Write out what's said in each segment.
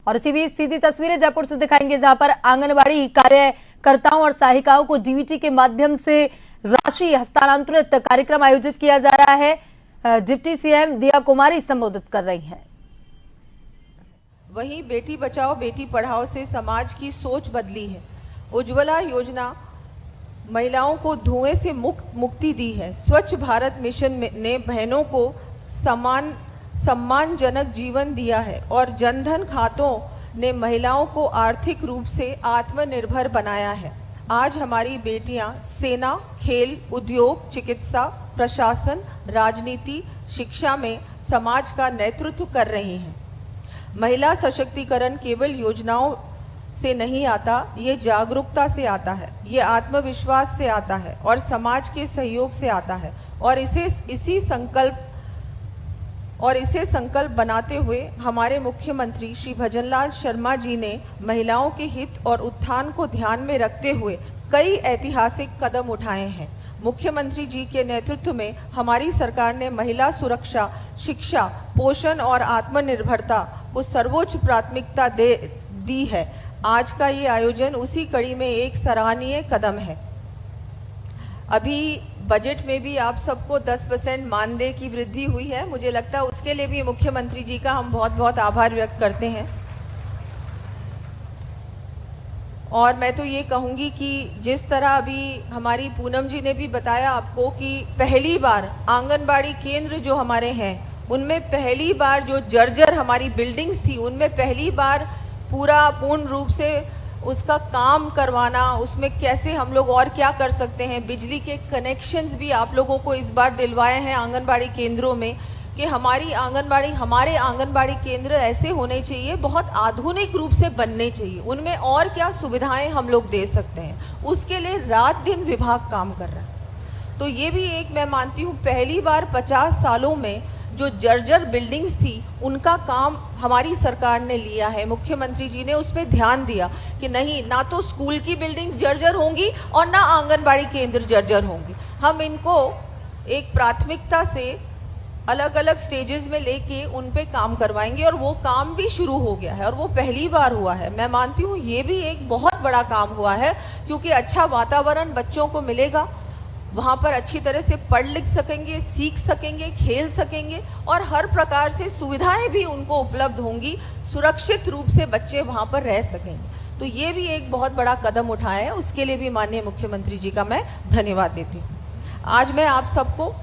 और इसी बीच सीधी तस्वीरें जयपुर से दिखाएंगे, जहां पर आंगनबाड़ी कार्यकर्ताओं और सहायिकाओं को डीबीटी के माध्यम से राशि हस्तांतरित कार्यक्रम आयोजित किया जा रहा है। डिप्टी सीएम दिया कुमारी संबोधित कर रही हैं। वहीं बेटी बचाओ बेटी पढ़ाओ से समाज की सोच बदली है। उज्ज्वला योजना महिलाओं को धुएं से मुक्ति दी है। स्वच्छ भारत मिशन ने बहनों को सम्मानजनक जीवन दिया है और जनधन खातों ने महिलाओं को आर्थिक रूप से आत्मनिर्भर बनाया है। आज हमारी बेटियां सेना, खेल, उद्योग, चिकित्सा, प्रशासन, राजनीति, शिक्षा में समाज का नेतृत्व कर रही हैं। महिला सशक्तिकरण केवल योजनाओं से नहीं आता, ये जागरूकता से आता है, ये आत्मविश्वास से आता है और समाज के सहयोग से आता है। और इसे संकल्प बनाते हुए हमारे मुख्यमंत्री श्री भजनलाल शर्मा जी ने महिलाओं के हित और उत्थान को ध्यान में रखते हुए कई ऐतिहासिक कदम उठाए हैं। मुख्यमंत्री जी के नेतृत्व में हमारी सरकार ने महिला सुरक्षा, शिक्षा, पोषण और आत्मनिर्भरता को सर्वोच्च प्राथमिकता दी है। आज का ये आयोजन उसी कड़ी में एक सराहनीय कदम है। अभी बजट में भी आप सबको 10% मानदेय की वृद्धि हुई है। मुझे लगता है उसके लिए भी मुख्यमंत्री जी का हम बहुत बहुत आभार व्यक्त करते हैं। और मैं तो ये कहूँगी कि जिस तरह अभी हमारी पूनम जी ने भी बताया आपको कि पहली बार आंगनबाड़ी केंद्र जो हमारे हैं उनमें पहली बार जो जर्जर हमारी बिल्डिंग्स थी उनमें पहली बार पूर्ण रूप से उसका काम करवाना, उसमें कैसे हम लोग और क्या कर सकते हैं, बिजली के कनेक्शंस भी आप लोगों को इस बार दिलवाए हैं आंगनबाड़ी केंद्रों में कि हमारे आंगनबाड़ी केंद्र ऐसे होने चाहिए, बहुत आधुनिक रूप से बनने चाहिए। उनमें और क्या सुविधाएं हम लोग दे सकते हैं, उसके लिए रात दिन विभाग काम कर रहा है। तो ये भी एक मैं मानती हूँ पहली बार 50 सालों में जो जर्जर बिल्डिंग्स थी उनका काम हमारी सरकार ने लिया है। मुख्यमंत्री जी ने उस पर ध्यान दिया कि नहीं, ना तो स्कूल की बिल्डिंग्स जर्जर होंगी और ना आंगनबाड़ी केंद्र जर्जर होंगी। हम इनको एक प्राथमिकता से अलग अलग स्टेजेस में लेके उन पे काम करवाएंगे और वो काम भी शुरू हो गया है और वो पहली बार हुआ है। मैं मानती हूँ ये भी एक बहुत बड़ा काम हुआ है, क्योंकि अच्छा वातावरण बच्चों को मिलेगा, वहाँ पर अच्छी तरह से पढ़ लिख सकेंगे, सीख सकेंगे, खेल सकेंगे और हर प्रकार से सुविधाएं भी उनको उपलब्ध होंगी, सुरक्षित रूप से बच्चे वहाँ पर रह सकेंगे। तो ये भी एक बहुत बड़ा कदम उठाया है, उसके लिए भी माननीय मुख्यमंत्री जी का मैं धन्यवाद देती हूँ। आज मैं आप सबको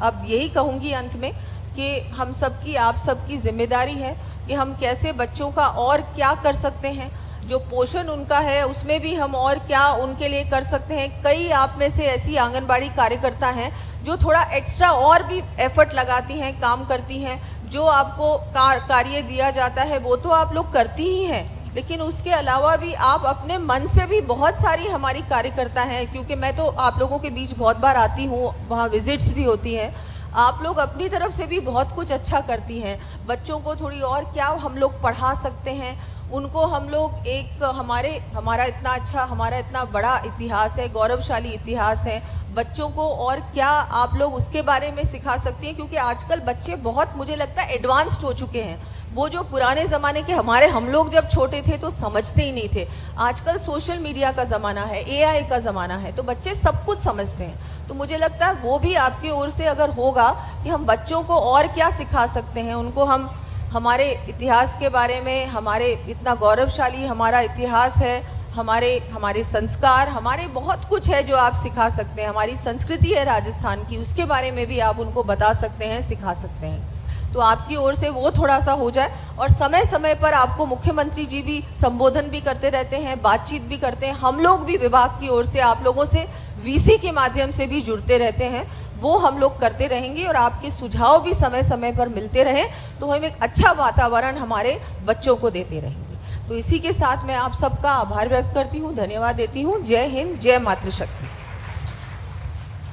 अब यही कहूँगी अंत में कि हम सबकी, आप सबकी जिम्मेदारी है कि हम कैसे बच्चों का और क्या कर सकते हैं, जो पोषण उनका है उसमें भी हम और क्या उनके लिए कर सकते हैं। कई आप में से ऐसी आंगनबाड़ी कार्यकर्ता हैं जो थोड़ा एक्स्ट्रा और भी एफर्ट लगाती हैं, काम करती हैं। जो आपको कार्य दिया जाता है वो तो आप लोग करती ही हैं, लेकिन उसके अलावा भी आप अपने मन से भी बहुत सारी हमारी कार्यकर्ता हैं, क्योंकि मैं तो आप लोगों के बीच बहुत बार आती हूँ, वहाँ विजिट्स भी होती हैं। आप लोग अपनी तरफ से भी बहुत कुछ अच्छा करती हैं। बच्चों को थोड़ी और क्या हम लोग पढ़ा सकते हैं, उनको हम लोग एक हमारा इतना बड़ा इतिहास है, गौरवशाली इतिहास है, बच्चों को और क्या आप लोग उसके बारे में सिखा सकती हैं। क्योंकि आजकल बच्चे बहुत, मुझे लगता है, एडवांस्ड हो चुके हैं। वो जो पुराने ज़माने के हम लोग जब छोटे थे तो समझते ही नहीं थे। आजकल सोशल मीडिया का ज़माना है, AI का ज़माना है, तो बच्चे सब कुछ समझते हैं। तो मुझे लगता है वो भी आपकी ओर से अगर होगा कि हम बच्चों को और क्या सिखा सकते हैं, उनको हम हमारे इतिहास के बारे में, हमारे इतना गौरवशाली हमारा इतिहास है, हमारे संस्कार, हमारे बहुत कुछ है जो आप सिखा सकते हैं। हमारी संस्कृति है राजस्थान की, उसके बारे में भी आप उनको बता सकते हैं, सिखा सकते हैं। तो आपकी ओर से वो थोड़ा सा हो जाए। और समय समय पर आपको मुख्यमंत्री जी भी संबोधन भी करते रहते हैं, बातचीत भी करते हैं। हम लोग भी विभाग की ओर से आप लोगों से VC के माध्यम से भी जुड़ते रहते हैं, वो हम लोग करते रहेंगे और आपके सुझाव भी समय समय पर मिलते रहें, तो हम एक अच्छा वातावरण हमारे बच्चों को देते रहेंगे। तो इसी के साथ मैं आप सबका आभार व्यक्त करती हूँ, धन्यवाद देती हूँ। जय हिंद, जय मातृशक्ति।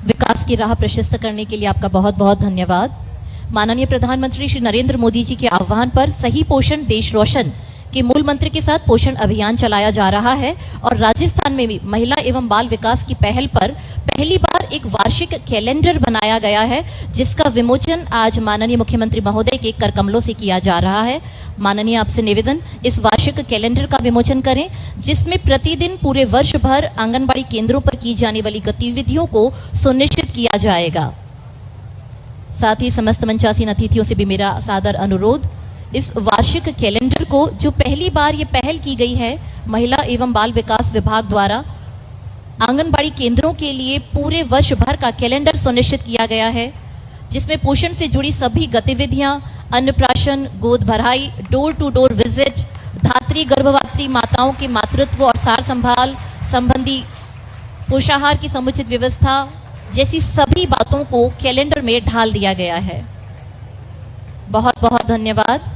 विकास की राह प्रशस्त करने के लिए आपका बहुत बहुत धन्यवाद। माननीय प्रधानमंत्री श्री नरेंद्र मोदी जी के आह्वान पर सही पोषण देश रोशन के मूल मंत्र के साथ पोषण अभियान चलाया जा रहा है और राजस्थान में भी महिला एवं बाल विकास की पहल पर पहली बार एक वार्षिक कैलेंडर बनाया गया है, जिसका विमोचन आज माननीय मुख्यमंत्री महोदय के कर कमलों से किया जा रहा है। माननीय, आपसे निवेदन, इस वार्षिक कैलेंडर का विमोचन करें, जिसमें प्रतिदिन पूरे वर्ष भर आंगनबाड़ी केंद्रों पर की जाने वाली गतिविधियों को सुनिश्चित किया जाएगा। साथ ही समस्त मंचासीन अतिथियों से भी मेरा सादर अनुरोध, इस वार्षिक कैलेंडर को, जो पहली बार ये पहल की गई है महिला एवं बाल विकास विभाग द्वारा, आंगनबाड़ी केंद्रों के लिए पूरे वर्ष भर का कैलेंडर सुनिश्चित किया गया है, जिसमें पोषण से जुड़ी सभी गतिविधियां, अन्नप्राशन, गोद भराई, डोर टू डोर विजिट, धात्री गर्भवती माताओं के मातृत्व और सार संभाल संबंधी पोषाहार की समुचित व्यवस्था जैसी सभी बातों को कैलेंडर में ढाल दिया गया है। बहुत बहुत धन्यवाद।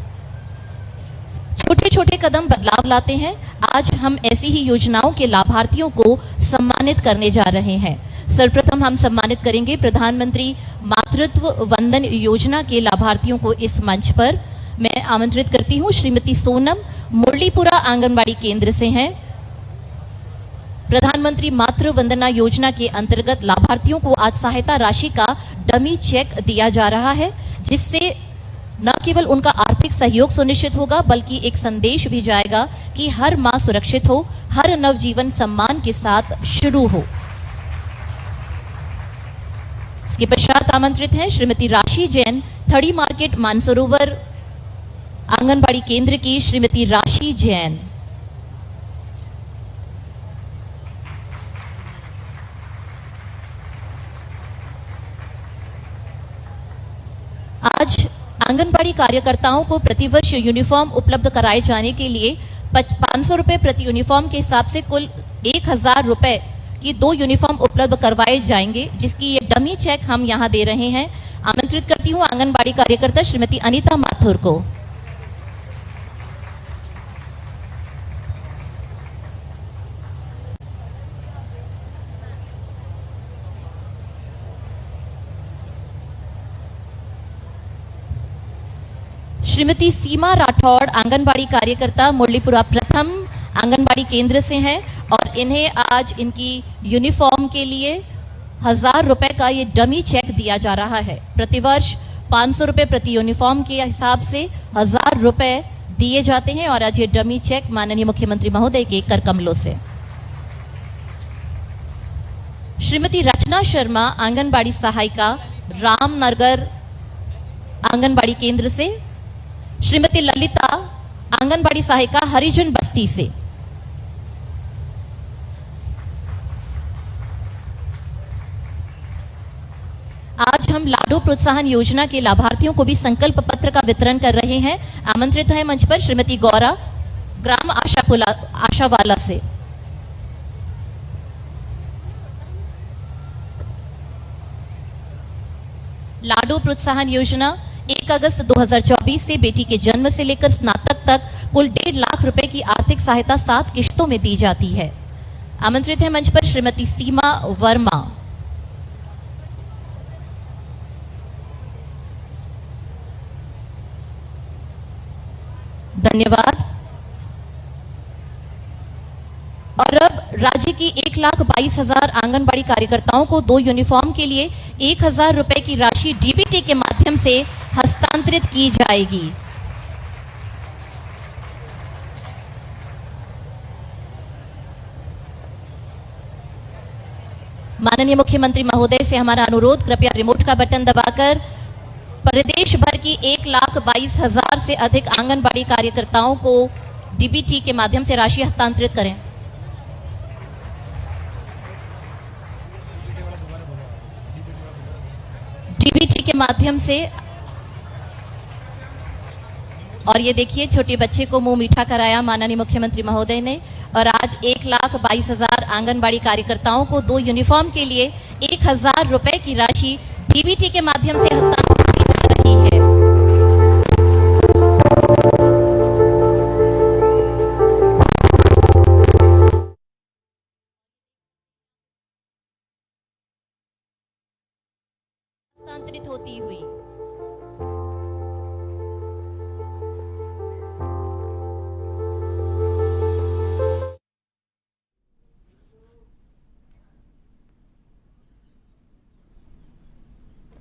छोटे छोटे कदम बदलाव लाते हैं। आज हम ऐसी ही योजनाओं के लाभार्थियों को सम्मानित करने जा रहे हैं। सर्वप्रथम हम सम्मानित करेंगे प्रधानमंत्री मातृत्व वंदन योजना के लाभार्थियों को। इस मंच पर मैं आमंत्रित करती हूं श्रीमती सोनम, मुरलीपुरा आंगनबाड़ी केंद्र से हैं। प्रधानमंत्री मातृ वंदना योजना के अंतर्गत लाभार्थियों को आज सहायता राशि का डमी चेक दिया जा रहा है, जिससे न केवल उनका आर्थिक सहयोग सुनिश्चित होगा, बल्कि एक संदेश भी जाएगा कि हर मां सुरक्षित हो, हर नवजीवन सम्मान के साथ शुरू हो। इसके पश्चात आमंत्रित हैं श्रीमती राशि जैन, थड़ी मार्केट मानसरोवर आंगनबाड़ी केंद्र की श्रीमती राशि जैन। आज आंगनबाड़ी कार्यकर्ताओं को प्रतिवर्ष यूनिफॉर्म उपलब्ध कराए जाने के लिए 500 रुपये प्रति यूनिफॉर्म के हिसाब से कुल 1000 रुपये की 2 यूनिफॉर्म उपलब्ध करवाए जाएंगे, जिसकी ये डमी चेक हम यहाँ दे रहे हैं। आमंत्रित करती हूँ आंगनबाड़ी कार्यकर्ता श्रीमती अनीता माथुर को। श्रीमती सीमा राठौड़, आंगनबाड़ी कार्यकर्ता, मुरलीपुरा प्रथम आंगनबाड़ी केंद्र से हैं और इन्हें आज इनकी यूनिफॉर्म के लिए 1000 रुपये का ये डमी चेक दिया जा रहा है। प्रतिवर्ष 500 रुपये प्रति यूनिफॉर्म के हिसाब से 1000 रुपये दिए जाते हैं और आज ये डमी चेक माननीय मुख्यमंत्री महोदय के कर कमलों से। श्रीमती रचना शर्मा, आंगनबाड़ी सहायिका, रामनगर आंगनबाड़ी केंद्र से। श्रीमती ललिता, आंगनबाड़ी सहायिका, हरिजन बस्ती से। आज हम लाडो प्रोत्साहन योजना के लाभार्थियों को भी संकल्प पत्र का वितरण कर रहे हैं। आमंत्रित है मंच पर श्रीमती गौरा, ग्राम आशावाला से। लाडो प्रोत्साहन योजना 1 अगस्त 2024 से बेटी के जन्म से लेकर स्नातक तक कुल 1.5 लाख रुपए की आर्थिक सहायता 7 किश्तों में दी जाती है। आमंत्रित है मंच पर श्रीमती सीमा वर्मा। धन्यवाद। और अब राज्य की 1,22,000 आंगनबाड़ी कार्यकर्ताओं को 2 यूनिफॉर्म के लिए 1000 रुपए की राशि डीबीटी के माध्यम से हस्तांतरित की जाएगी। माननीय मुख्यमंत्री महोदय से हमारा अनुरोध, कृपया रिमोट का बटन दबाकर प्रदेश भर की 1,22,000 से अधिक आंगनबाड़ी कार्यकर्ताओं को डीबीटी के माध्यम से राशि हस्तांतरित करें। डीबीटी के माध्यम से। और ये देखिए, छोटे बच्चे को मुंह मीठा कराया माननीय मुख्यमंत्री महोदय ने। और आज 1,22,000 आंगनबाड़ी कार्यकर्ताओं को 2 यूनिफॉर्म के लिए 1000 रुपए की राशि डीबीटी के माध्यम से हस्तांतरित की जा रही है। हस्तांतरित होती हुई।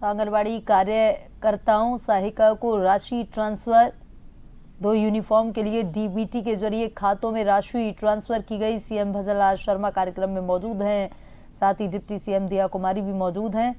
आंगनबाड़ी कार्यकर्ताओं सहायिकाओं को राशि ट्रांसफर, 2 यूनिफॉर्म के लिए डीबीटी के जरिए खातों में राशि ट्रांसफर की गई। सीएम भजनलाल शर्मा कार्यक्रम में मौजूद हैं, साथ ही डिप्टी सीएम दिया कुमारी भी मौजूद हैं।